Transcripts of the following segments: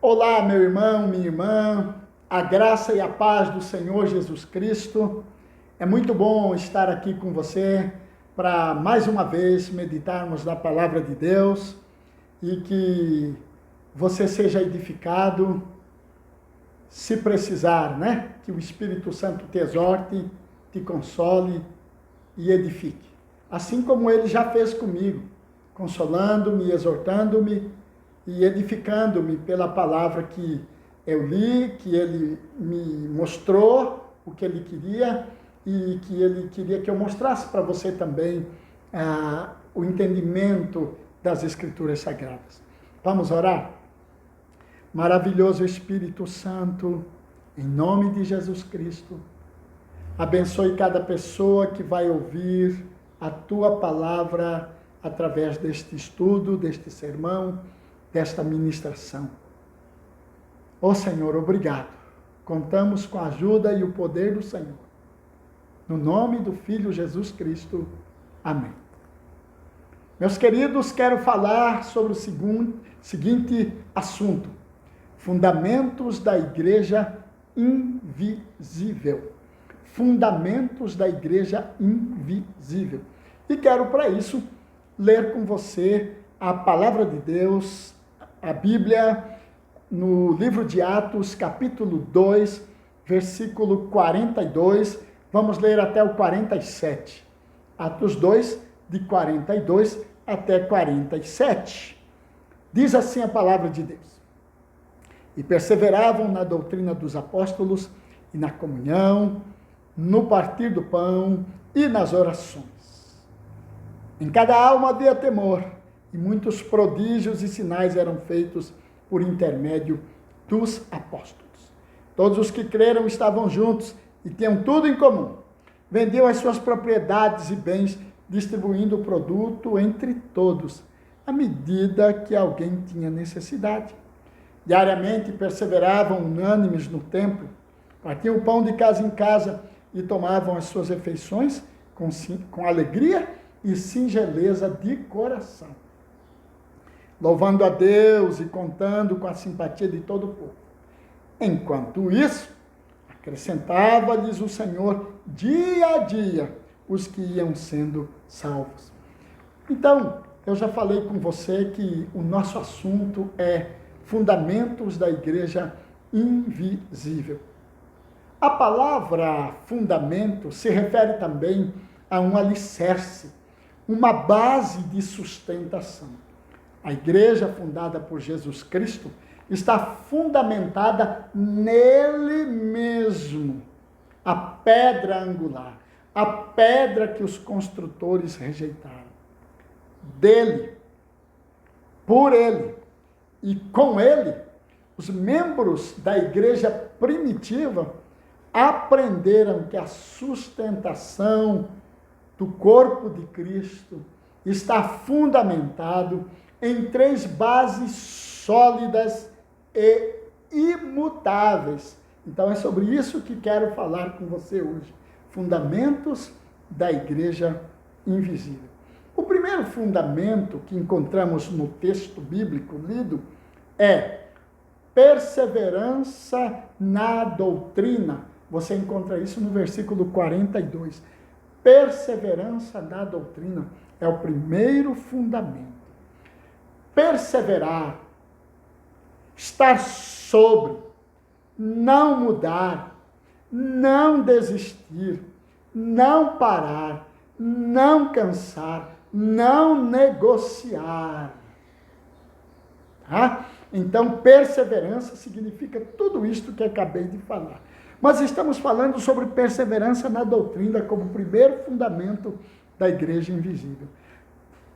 Olá, meu irmão, minha irmã, a graça e a paz do Senhor Jesus Cristo. É muito bom estar aqui com você para mais uma vez meditarmos na palavra de Deus e que você seja edificado, se precisar, né? Que o Espírito Santo te exorte, te console e edifique. Assim como ele já fez comigo, consolando-me, exortando-me e edificando-me pela palavra que eu li, que ele me mostrou o que ele queria e que ele queria que eu mostrasse para você também o entendimento das Escrituras Sagradas. Vamos orar? Maravilhoso Espírito Santo, em nome de Jesus Cristo, abençoe cada pessoa que vai ouvir a tua palavra através deste estudo, deste sermão, desta ministração. Ó Senhor, obrigado. Contamos com a ajuda e o poder do Senhor. No nome do Filho Jesus Cristo. Amém. Meus queridos, quero falar sobre o seguinte assunto: fundamentos da igreja invisível. Fundamentos da igreja invisível. E quero, para isso, ler com você a palavra de Deus, a Bíblia, no livro de Atos, capítulo 2, versículo 42. Vamos ler até o 47. Atos 2, de 42 até 47. Diz assim a palavra de Deus: E perseveravam na doutrina dos apóstolos e na comunhão, no partir do pão e nas orações. Em cada alma havia temor, e muitos prodígios e sinais eram feitos por intermédio dos apóstolos. Todos os que creram estavam juntos e tinham tudo em comum. Vendiam as suas propriedades e bens, distribuindo o produto entre todos, à medida que alguém tinha necessidade. Diariamente perseveravam unânimes no templo, partiam o pão de casa em casa e tomavam as suas refeições com alegria e singeleza de coração, louvando a Deus e contando com a simpatia de todo o povo. Enquanto isso, acrescentava-lhes o Senhor dia a dia os que iam sendo salvos. Então, eu já falei com você que o nosso assunto é fundamentos da igreja invisível. A palavra fundamento se refere também a um alicerce, uma base de sustentação. A igreja fundada por Jesus Cristo está fundamentada nele mesmo, a pedra angular, a pedra que os construtores rejeitaram. Dele, por ele e com ele, os membros da igreja primitiva aprenderam que a sustentação do corpo de Cristo está fundamentado em três bases sólidas e imutáveis. Então é sobre isso que quero falar com você hoje. Fundamentos da igreja invisível. O primeiro fundamento que encontramos no texto bíblico lido é perseverança na doutrina. Você encontra isso no versículo 42. Perseverança na doutrina é o primeiro fundamento. Perseverar, estar sobre, não mudar, não desistir, não parar, não cansar, não negociar. Tá? Então, perseverança significa tudo isto que acabei de falar. Mas estamos falando sobre perseverança na doutrina como primeiro fundamento da igreja invisível.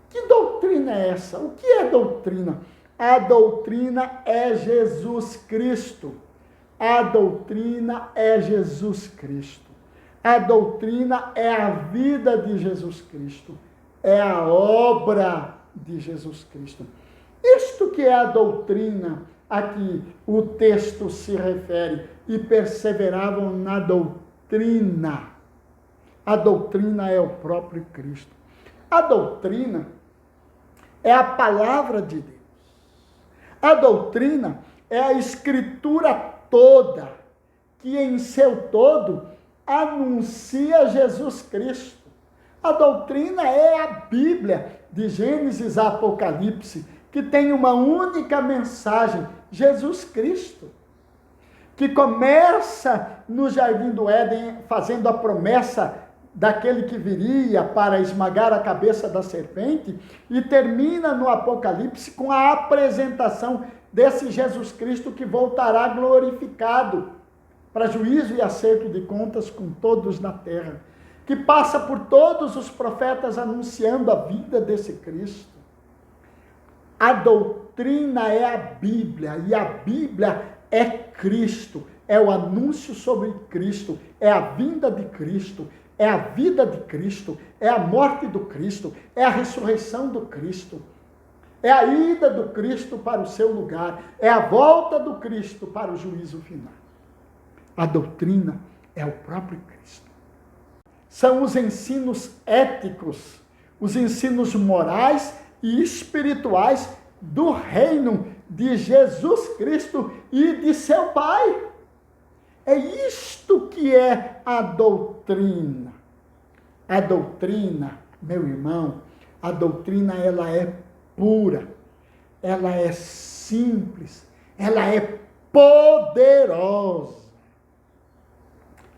Que doutrina é essa? O que é doutrina? A doutrina é Jesus Cristo. A doutrina é Jesus Cristo. A doutrina é a vida de Jesus Cristo. É a obra de Jesus Cristo. Isto que é a doutrina a que o texto se refere, e perseveravam na doutrina. A doutrina é o próprio Cristo. A doutrina é a palavra de Deus. A doutrina é a Escritura toda, que em seu todo anuncia Jesus Cristo. A doutrina é a Bíblia, de Gênesis a Apocalipse, que tem uma única mensagem, Jesus Cristo, que começa no Jardim do Éden, fazendo a promessa daquele que viria para esmagar a cabeça da serpente, e termina no Apocalipse com a apresentação desse Jesus Cristo que voltará glorificado para juízo e acerto de contas com todos na terra, que passa por todos os profetas anunciando a vida desse Cristo. A doutrina é a Bíblia, e a Bíblia é Cristo, é o anúncio sobre Cristo, é a vinda de Cristo, é a vida de Cristo, é a morte do Cristo, é a ressurreição do Cristo, é a ida do Cristo para o seu lugar, é a volta do Cristo para o juízo final. A doutrina é o próprio Cristo. São os ensinos éticos, os ensinos morais e espirituais do reino de Jesus Cristo e de seu Pai. É isto que é a doutrina. A doutrina, meu irmão, a doutrina ela é pura, ela é simples, ela é poderosa.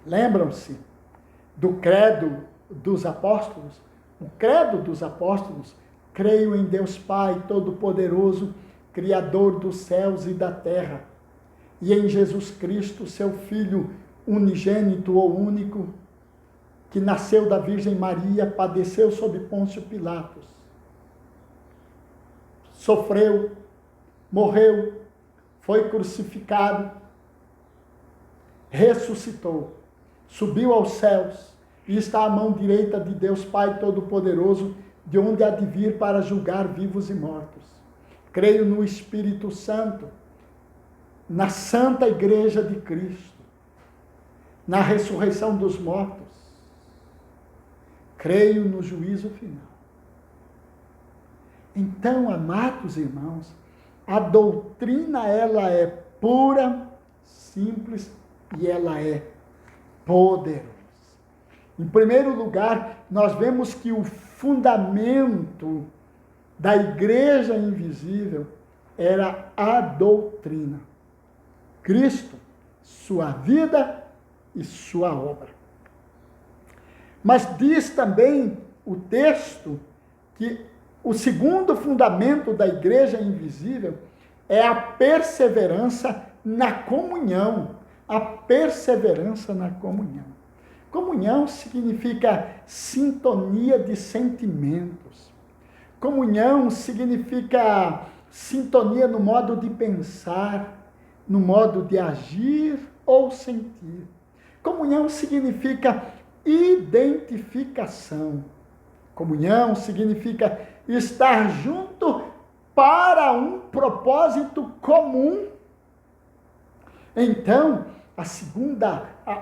Lembram-se do credo dos apóstolos? O credo dos apóstolos: creio em Deus Pai Todo-Poderoso, Criador dos céus e da terra, e em Jesus Cristo, seu Filho unigênito ou único, que nasceu da Virgem Maria, padeceu sob Pôncio Pilatos, sofreu, morreu, foi crucificado, ressuscitou, subiu aos céus e está à mão direita de Deus Pai Todo-Poderoso, de onde há de vir para julgar vivos e mortos. Creio no Espírito Santo, na Santa Igreja de Cristo, na ressurreição dos mortos. Creio no juízo final. Então, amados irmãos, a doutrina ela é pura, simples e ela é poderosa. Em primeiro lugar, nós vemos que o fundamento da igreja invisível era a doutrina. Cristo, sua vida e sua obra. Mas diz também o texto que o segundo fundamento da igreja invisível é a perseverança na comunhão. A perseverança na comunhão. Comunhão significa sintonia de sentimentos. Comunhão significa sintonia no modo de pensar, no modo de agir ou sentir. Comunhão significa identificação. Comunhão significa estar junto para um propósito comum. Então,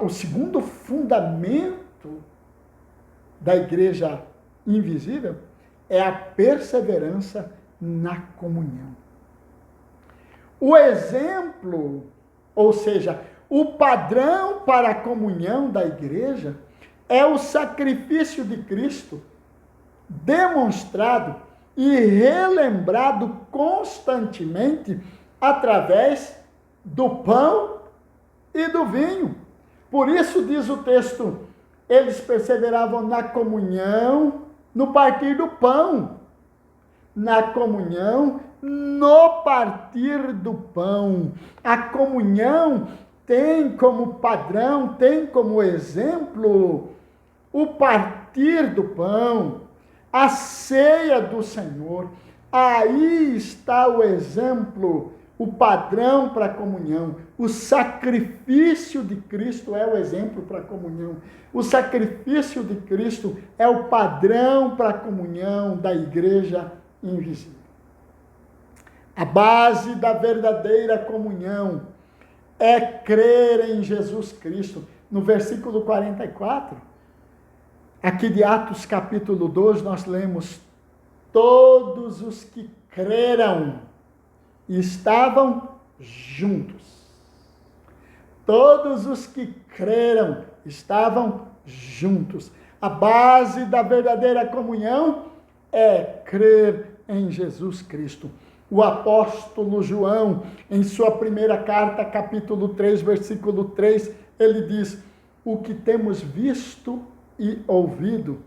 o segundo fundamento da igreja invisível é a perseverança na comunhão. O exemplo, ou seja, o padrão para a comunhão da igreja é o sacrifício de Cristo, demonstrado e relembrado constantemente através do pão e do vinho. Por isso diz o texto, eles perseveravam na comunhão, no partir do pão, na comunhão, no partir do pão. A comunhão tem como padrão, tem como exemplo o partir do pão, a ceia do Senhor. Aí está o exemplo, o padrão para a comunhão. O sacrifício de Cristo é o exemplo para a comunhão. O sacrifício de Cristo é o padrão para a comunhão da igreja invisível. A base da verdadeira comunhão é crer em Jesus Cristo. No versículo 44, aqui de Atos capítulo 2, nós lemos: todos os que creram estavam juntos. Todos os que creram estavam juntos. A base da verdadeira comunhão é crer em Jesus Cristo. O apóstolo João, em sua primeira carta, capítulo 3, versículo 3, ele diz: o que temos visto e ouvido,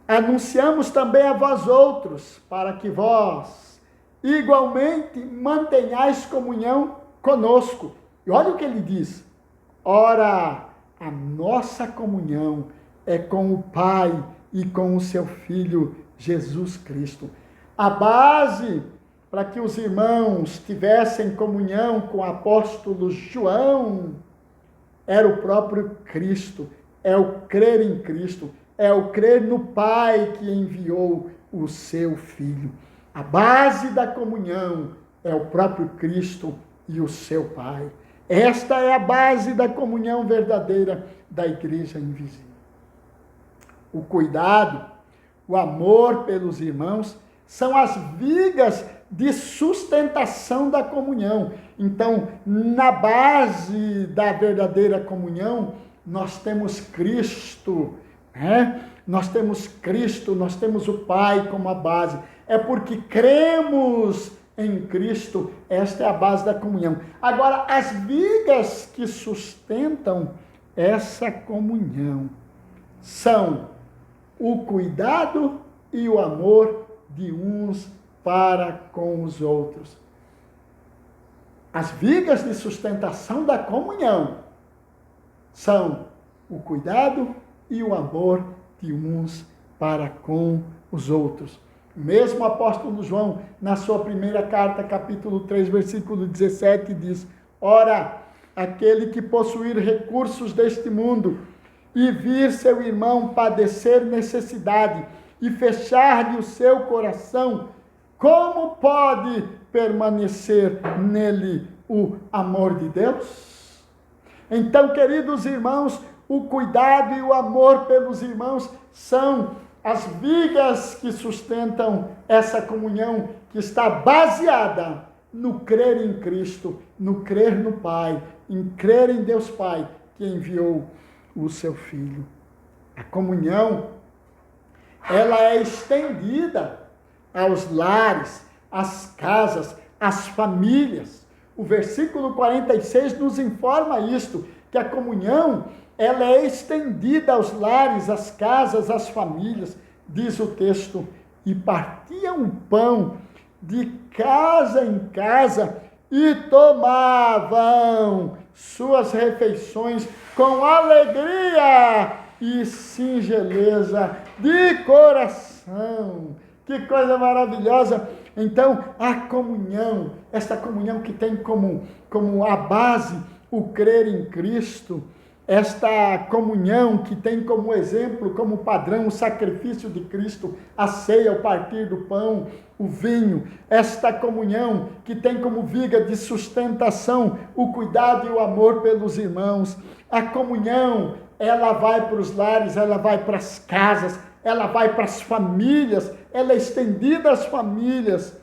anunciamos também a vós outros, para que vós igualmente mantenhais comunhão conosco. E olha o que ele diz: ora, a nossa comunhão é com o Pai e com o seu Filho Jesus Cristo. A base para que os irmãos tivessem comunhão com o apóstolo João era o próprio Cristo, é o crer em Cristo, é o crer no Pai que enviou o seu Filho. A base da comunhão é o próprio Cristo e o seu Pai. Esta é a base da comunhão verdadeira da igreja invisível. O cuidado, o amor pelos irmãos são as vigas de sustentação da comunhão. Então, na base da verdadeira comunhão, nós temos Cristo, né? Nós temos Cristo, nós temos o Pai como a base. É porque cremos em Cristo, esta é a base da comunhão. Agora, as vigas que sustentam essa comunhão são o cuidado e o amor de uns para com os outros. As vigas de sustentação da comunhão são o cuidado e o amor de uns para com os outros. Mesmo o apóstolo João, na sua primeira carta, capítulo 3, versículo 17, diz: ora, aquele que possuir recursos deste mundo e vir seu irmão padecer necessidade e fechar-lhe o seu coração, como pode permanecer nele o amor de Deus? Então, queridos irmãos, o cuidado e o amor pelos irmãos são as vigas que sustentam essa comunhão que está baseada no crer em Cristo, no crer no Pai, em crer em Deus Pai, que enviou o seu Filho. A comunhão, ela é estendida aos lares, às casas, às famílias. O versículo 46 nos informa isto, que a comunhão, ela é estendida aos lares, às casas, às famílias. Diz o texto: e partiam o pão de casa em casa e tomavam suas refeições com alegria e singeleza de coração. Que coisa maravilhosa! Então, a comunhão, esta comunhão que tem como a base o crer em Cristo, esta comunhão que tem como exemplo, como padrão, o sacrifício de Cristo, a ceia, o partir do pão, o vinho, esta comunhão que tem como viga de sustentação o cuidado e o amor pelos irmãos. A comunhão, ela vai para os lares, ela vai para as casas, ela vai para as famílias, ela é estendida às famílias.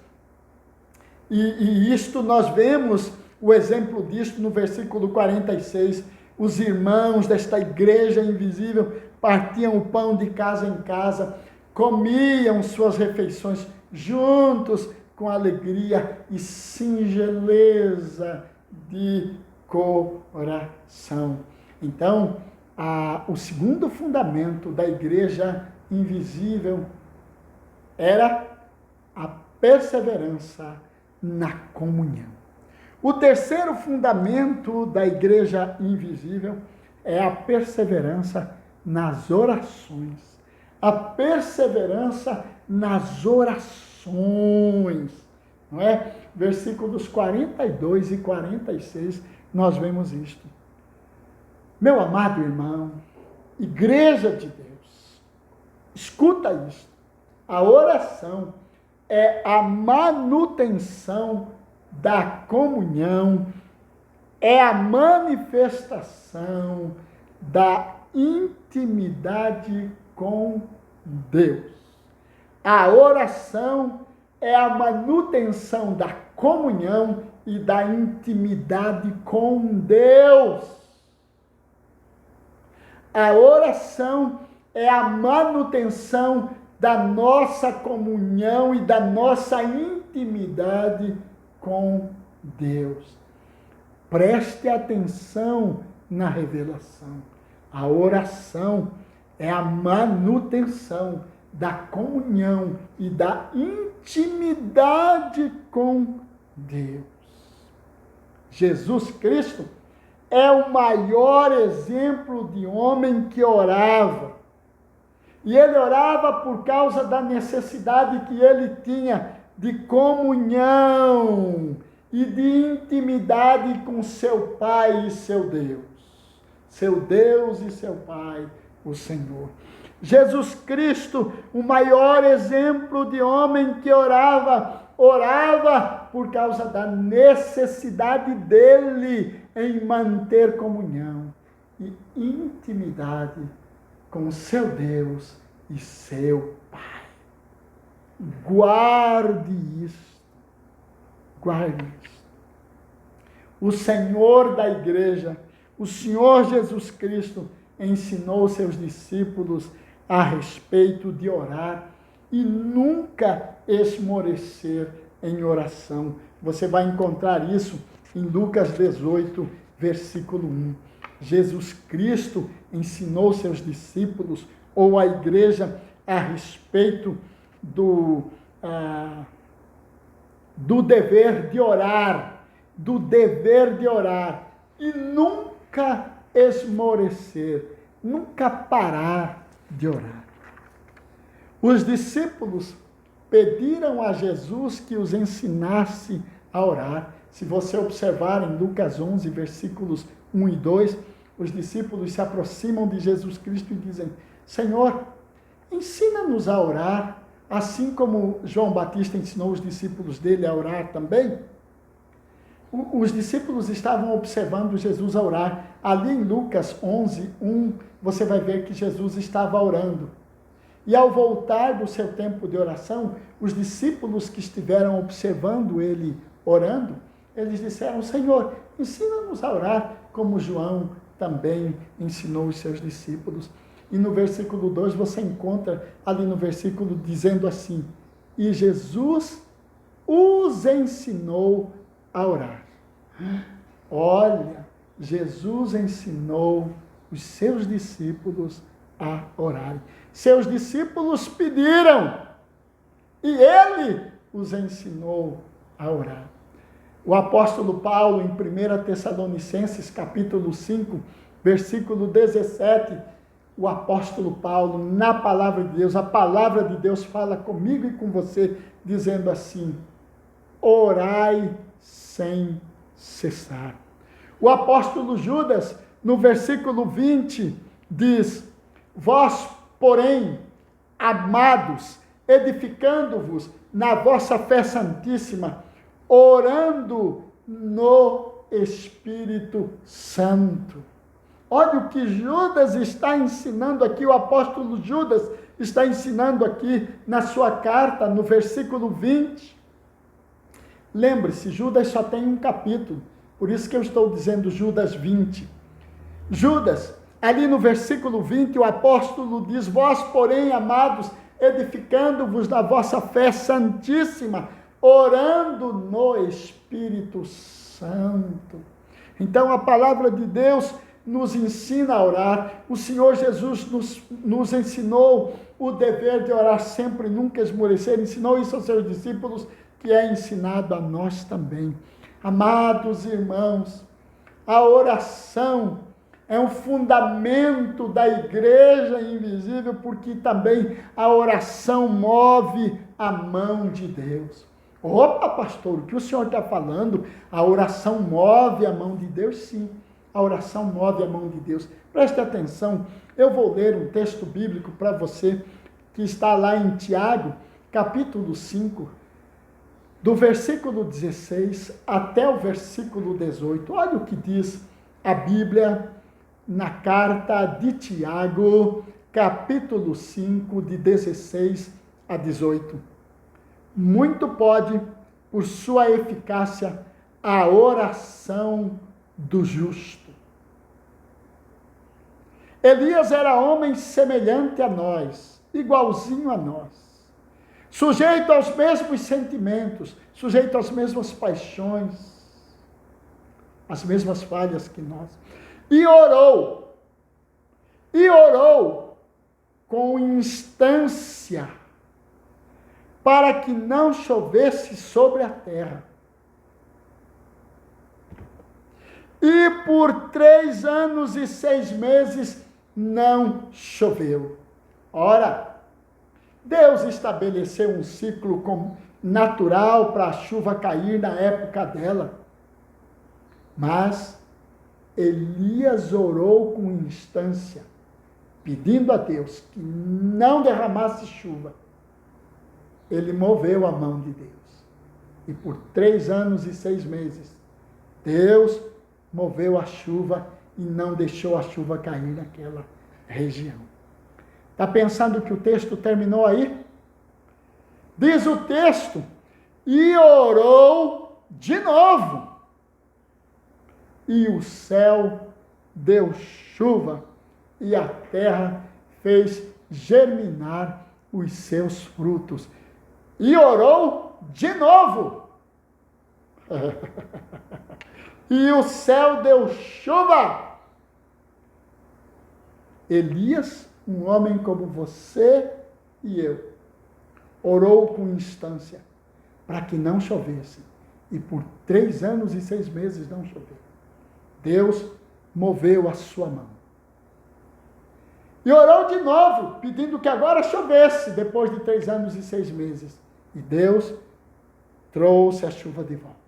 E isto nós vemos o exemplo disto no versículo 46. Os irmãos desta igreja invisível partiam o pão de casa em casa, comiam suas refeições juntos com alegria e singeleza de coração. Então, o segundo fundamento da igreja invisível era a perseverança na comunhão. O terceiro fundamento da igreja invisível é a perseverança nas orações. A perseverança nas orações. Não é? Versículos 42 e 46, nós vemos isto. Meu amado irmão, igreja de Deus, escuta isto. A oração é a manutenção da comunhão, é a manifestação da intimidade com Deus. A oração é a manutenção da comunhão e da intimidade com Deus. A oração é a manutenção da nossa comunhão e da nossa intimidade com Deus. Preste atenção na revelação. A oração é a manutenção da comunhão e da intimidade com Deus. Jesus Cristo é o maior exemplo de homem que orava. E ele orava por causa da necessidade que ele tinha de comunhão e de intimidade com seu Pai e seu Deus. Seu Deus e seu Pai, o Senhor. Jesus Cristo, o maior exemplo de homem que orava por causa da necessidade dele em manter comunhão e intimidade com seu Deus e seu Pai. Guarde isso. Guarde isso. O Senhor da igreja, o Senhor Jesus Cristo, ensinou seus discípulos a respeito de orar e nunca esmorecer em oração. Você vai encontrar isso em Lucas 18, versículo 1. Jesus Cristo ensinou seus discípulos ou a igreja a respeito do dever de orar, e nunca esmorecer, nunca parar de orar. Os discípulos pediram a Jesus que os ensinasse a orar. Se você observar em Lucas 11, versículos 1 e 2, os discípulos se aproximam de Jesus Cristo e dizem: Senhor, ensina-nos a orar, assim como João Batista ensinou os discípulos dele a orar também. Os discípulos estavam observando Jesus a orar. Ali em Lucas 11, 1, você vai ver que Jesus estava orando. E ao voltar do seu tempo de oração, os discípulos que estiveram observando ele orando, eles disseram: Senhor, ensina-nos a orar, como João também ensinou os seus discípulos. E no versículo 2 você encontra ali no versículo dizendo assim: e Jesus os ensinou a orar. Olha, Jesus ensinou os seus discípulos a orarem. Seus discípulos pediram e ele os ensinou a orar. O apóstolo Paulo, em 1 Tessalonicenses, capítulo 5, versículo 17, o apóstolo Paulo, na palavra de Deus, a palavra de Deus fala comigo e com você, dizendo assim: orai sem cessar. O apóstolo Judas, no versículo 20, diz: vós, porém, amados, edificando-vos na vossa fé santíssima, orando no Espírito Santo. Olha o que Judas está ensinando aqui, o apóstolo Judas está ensinando aqui na sua carta, no versículo 20. Lembre-se, Judas só tem um capítulo, por isso que eu estou dizendo Judas 20. Judas, ali no versículo 20, o apóstolo diz: vós, porém, amados, edificando-vos na vossa fé santíssima, orando no Espírito Santo. Então, a palavra de Deus nos ensina a orar. O Senhor Jesus nos ensinou o dever de orar sempre, nunca esmorecer. Ensinou isso aos seus discípulos, que é ensinado a nós também. Amados irmãos, a oração é um fundamento da igreja invisível, porque também a oração move a mão de Deus. Opa, pastor, o que o senhor está falando? A oração move a mão de Deus? Sim, a oração move a mão de Deus. Preste atenção, eu vou ler um texto bíblico para você, que está lá em Tiago, capítulo 5, do versículo 16 até o versículo 18. Olha o que diz a Bíblia na carta de Tiago, capítulo 5, de 16 a 18. Muito pode, por sua eficácia, a oração do justo. Elias era homem semelhante a nós, igualzinho a nós, sujeito aos mesmos sentimentos, sujeito às mesmas paixões, as mesmas falhas que nós. E orou com instância para que não chovesse sobre a terra. E por 3 anos e 6 meses não choveu. Ora, Deus estabeleceu um ciclo natural para a chuva cair na época dela. Mas Elias orou com instância, pedindo a Deus que não derramasse chuva. Ele moveu a mão de Deus. E por 3 anos e 6 meses, Deus moveu a chuva e não deixou a chuva cair naquela região. Está pensando que o texto terminou aí? Diz o texto, e orou de novo. E o céu deu chuva, e a terra fez germinar os seus frutos. E orou de novo. E o céu deu chuva. Elias, um homem como você e eu, orou com instância para que não chovesse. E por 3 anos e 6 meses não choveu. Deus moveu a sua mão. E orou de novo, pedindo que agora chovesse, depois de 3 anos e 6 meses. E Deus trouxe a chuva de volta.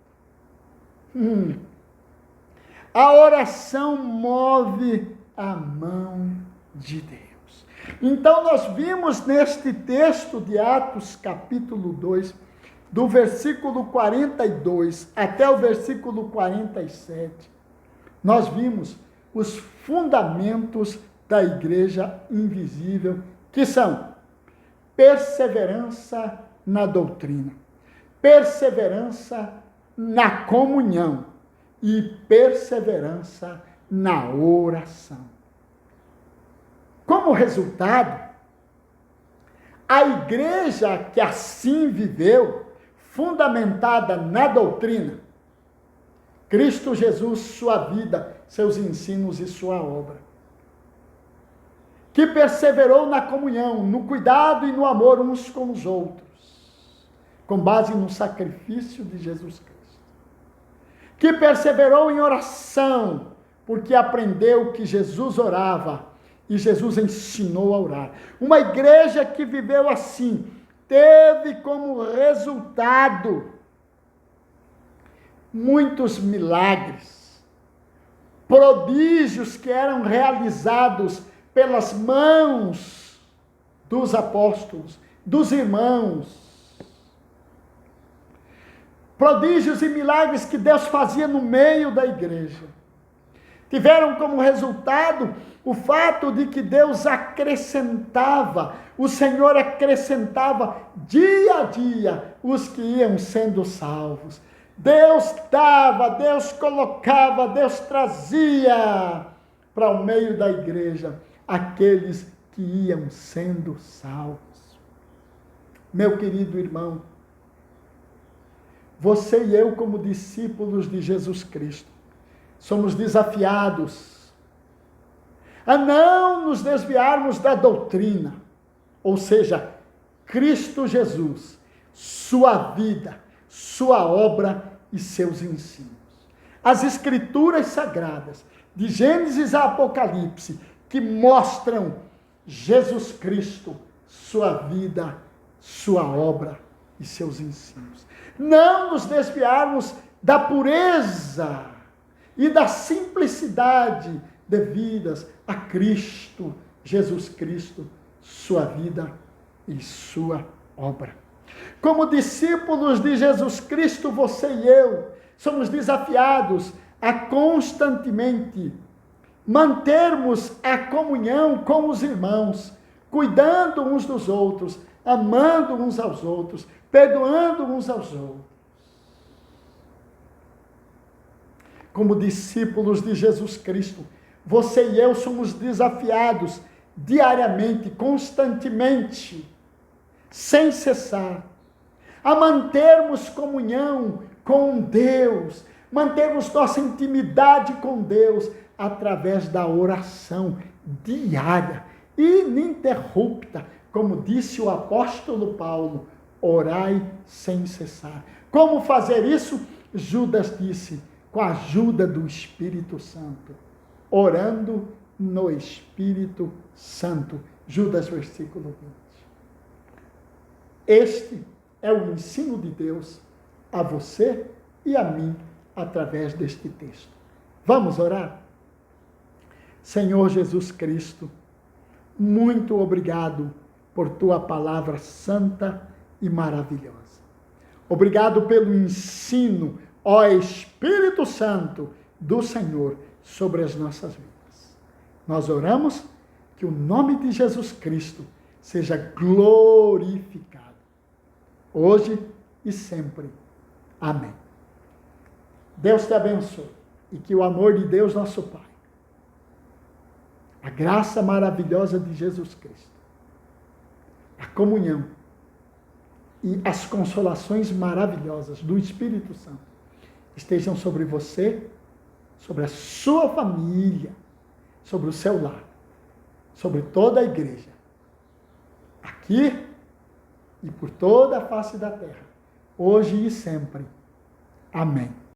A oração move a mão de Deus. Então nós vimos neste texto de Atos, capítulo 2, do versículo 42 até o versículo 47, nós vimos os fundamentos da igreja invisível, que são perseverança na doutrina, perseverança na comunhão e perseverança na oração. Como resultado, a igreja que assim viveu, fundamentada na doutrina, Cristo Jesus, sua vida, seus ensinos e sua obra, que perseverou na comunhão, no cuidado e no amor uns com os outros, com base no sacrifício de Jesus Cristo, que perseverou em oração, porque aprendeu que Jesus orava e Jesus ensinou a orar. Uma igreja que viveu assim, teve como resultado muitos milagres, prodígios que eram realizados pelas mãos dos apóstolos, dos irmãos. Prodígios e milagres que Deus fazia no meio da igreja. Tiveram como resultado o fato de que Deus acrescentava, o Senhor acrescentava dia a dia os que iam sendo salvos. Deus dava, Deus colocava, Deus trazia para o meio da igreja aqueles que iam sendo salvos. Meu querido irmão, você e eu, como discípulos de Jesus Cristo, somos desafiados a não nos desviarmos da doutrina, ou seja, Cristo Jesus, sua vida, sua obra e seus ensinos. As Escrituras Sagradas, de Gênesis a Apocalipse, que mostram Jesus Cristo, sua vida, sua obra e seus ensinos. Não nos desviarmos da pureza e da simplicidade devidas a Cristo, Jesus Cristo, sua vida e sua obra. Como discípulos de Jesus Cristo, você e eu somos desafiados a constantemente mantermos a comunhão com os irmãos, cuidando uns dos outros, amando uns aos outros, perdoando uns aos outros. como discípulos de Jesus Cristo, você e eu somos desafiados diariamente, constantemente, sem cessar, a mantermos comunhão com Deus, mantermos nossa intimidade com Deus através da oração diária, ininterrupta, como disse o apóstolo Paulo, orai sem cessar. Como fazer isso? Judas disse, com a ajuda do Espírito Santo, orando no Espírito Santo. Judas, versículo 20. Este é o ensino de Deus a você e a mim através deste texto. Vamos orar? Senhor Jesus Cristo, muito obrigado por tua palavra santa e maravilhosa. Obrigado pelo ensino, ó Espírito Santo do Senhor, sobre as nossas vidas. Nós oramos que o nome de Jesus Cristo seja glorificado, hoje e sempre. Amém. Deus te abençoe e que o amor de Deus, nosso Pai, a graça maravilhosa de Jesus Cristo, a comunhão e as consolações maravilhosas do Espírito Santo estejam sobre você, sobre a sua família, sobre o seu lar, sobre toda a igreja, aqui e por toda a face da terra, hoje e sempre. Amém.